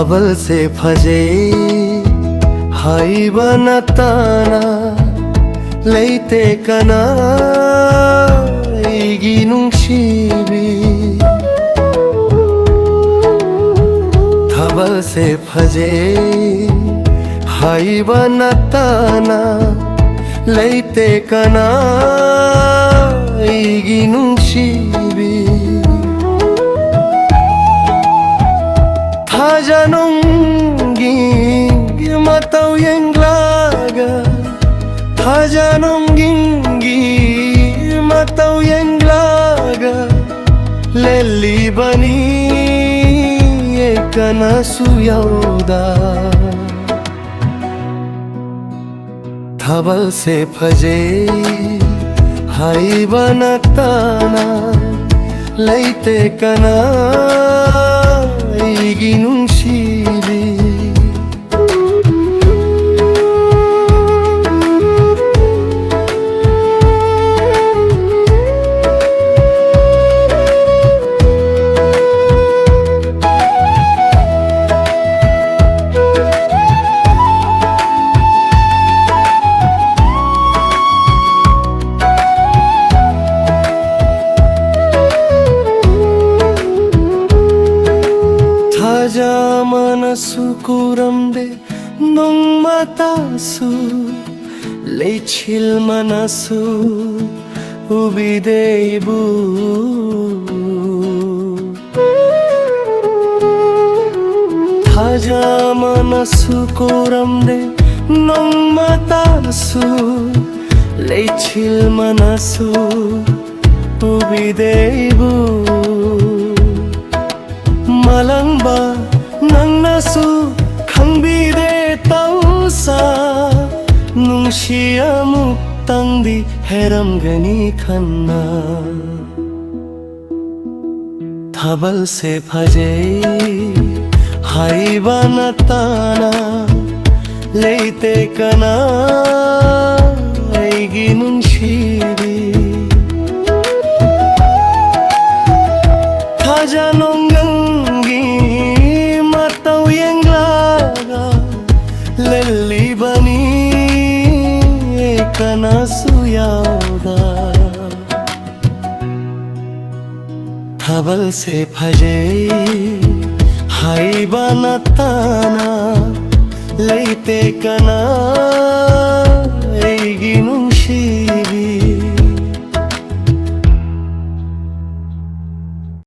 ಥಬಲ್ ಸೆ ಫಜೆ ಹೈಬನ ತಾನ ಲೈತೆ ಕನ ಈಗಿ ನುಂಗ್ಸಿಬಿ ಥಬಲ್ ಸೆ ಫಜೆ ಹೈಬನ ತಾನ ಲೈತೆ ಕನ ಈಗಿ ನುಂಗ್ಸಿಬಿ Tajanongi matau yang laga Tajanongi matau yang laga Leli bani ekana suyauda Thabal se phaje hai banatana Laite kana ಈಗಿ ನುಂಗ್ಸಿಬಿ Taja manasu kuramde nung matasu Lechil manasu ubide ibu Taja manasu kuramde nung matasu Lechil manasu ubide ibu Malangba nang nasu khangbide tausa nungshia muktangdi heram gani khanna thabal se phaje hai banatana leite kana aigi nungshiri Tajanongi matau yang laga Leli bani ekana suyauda Thabal se phaje hai banatana leite kana